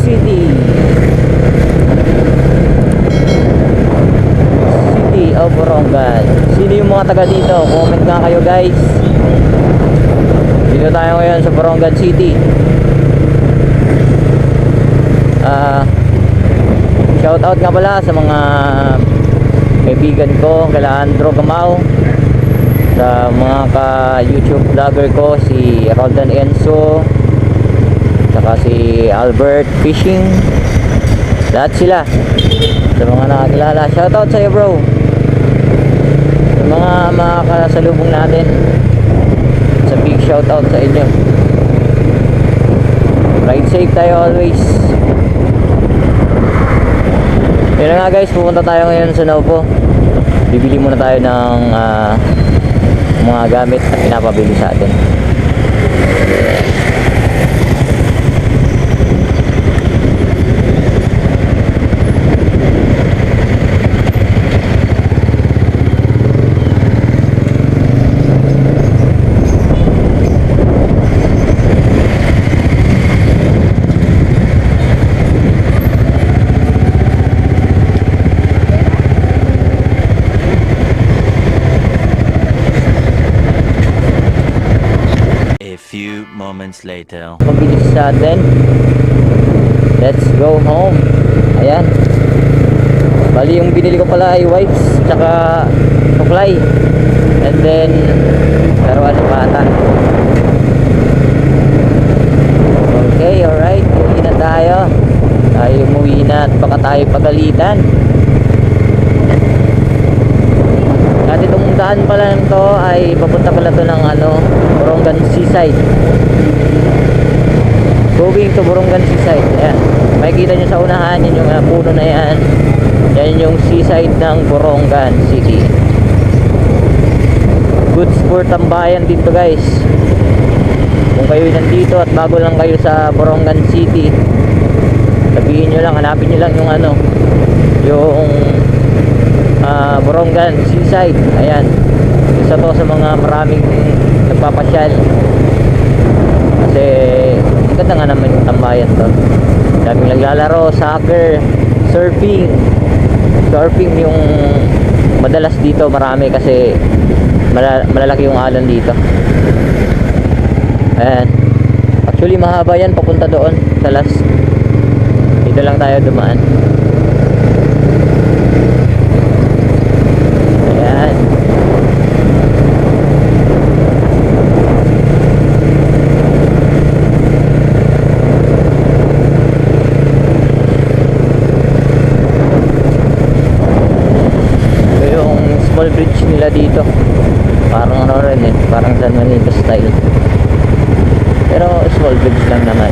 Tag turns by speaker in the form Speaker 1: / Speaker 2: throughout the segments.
Speaker 1: City. City of Borongan. Sino yung mga taga dito? Comment nga kayo guys. Dito tayo ngayon sa Borongan City. Shout out nga pala sa mga kaibigan ko, kila Andro Gamao, sa mga ka-YouTube vlogger ko, si Roldan Enzo, saka si Albert Fishing, lahat sila, sa mga nakakilala. Shout out sa iyo bro, sa mga kasalubong natin, sa big shout out sa inyo. Ride safe tayo always. Yun nga guys, pupunta tayo ngayon sa Novo. Bibili muna tayo ng mga gamit na pinapabili sa atin.
Speaker 2: Few moments later.
Speaker 1: Mabilis sa atin. Let's go home. Ayan. Bali yung binili ko pala ay wipes tsaka supply. And then laruan ng bata. Okay, alright. Uwi na tayo. Tayo umuwi na at baka tayo pagalitan. At itong daan pala nito ay papunta pala to ng Borongan Seaside. Going to Borongan Seaside. Ayan. Makikita nyo sa unahan, yun yung puno na yan. Yan yung seaside ng Borongan City. Good sport ang bayan dito guys. Kung kayo nandito at bago lang kayo sa Borongan City, sabihin nyo lang, hanapin nyo lang yung yung Borongan Seaside. Ayan, isa to sa mga maraming nagpapasyal kasi ganda nga naman yung tambayan to. Daming naglalaro, soccer, surfing yung madalas dito marami kasi malalaki yung alon dito. Ayan, actually mahaba yan papunta doon sa last. Dito lang tayo dumaan. Small bridge nila dito, parang rin parang San Juanito style, pero small bridge lang naman.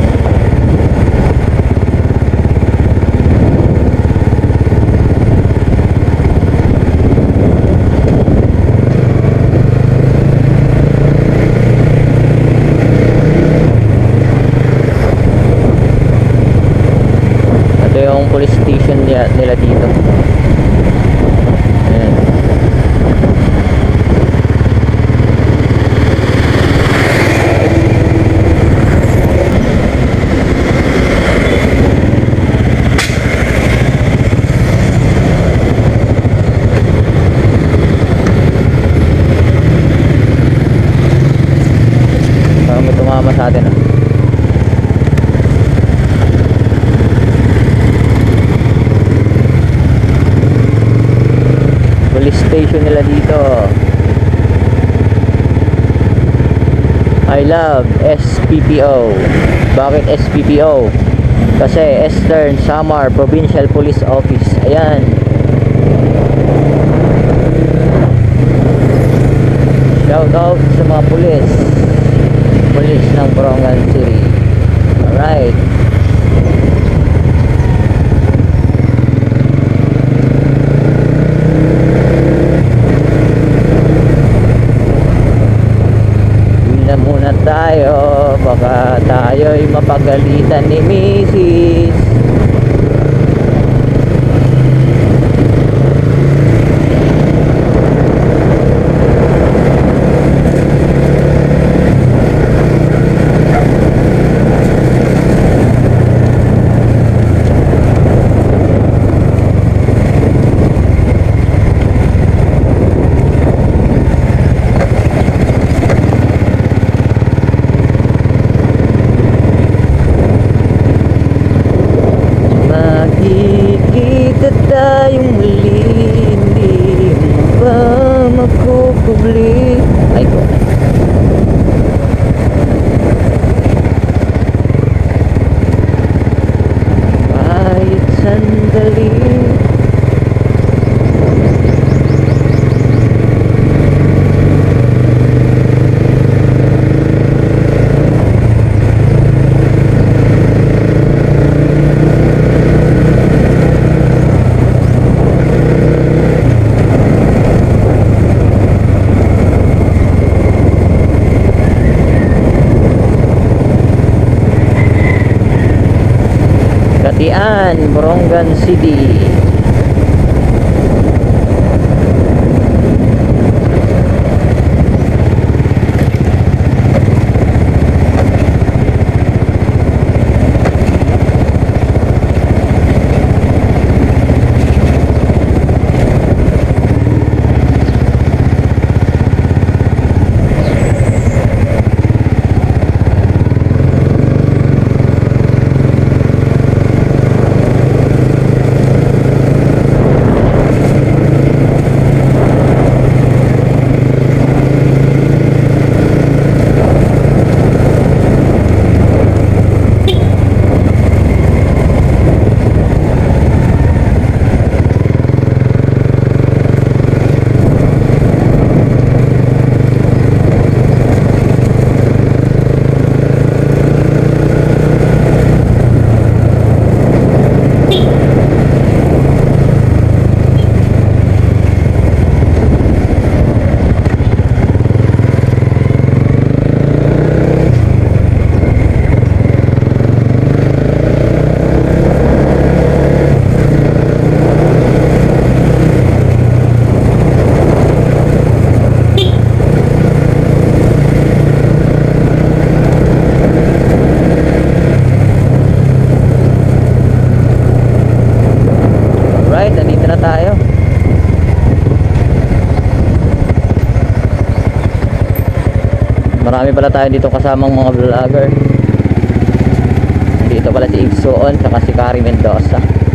Speaker 1: Ito yung police station nila dito. Sa atin police station nila dito. I love SPPO. Bakit SPPO? Kasi Eastern Samar Provincial Police Office. Ayan, shout out sa mga police ng Borongan City. Alright. Uwi na muna tayo, baka tayo'y mapagalitan ni Mrs. nagmamadali. Katian, Borongan City. Alright, nandito na tayo. Marami pala tayo dito kasamang mga vlogger. Dito pala si Igsoon saka si Kari Mendoza.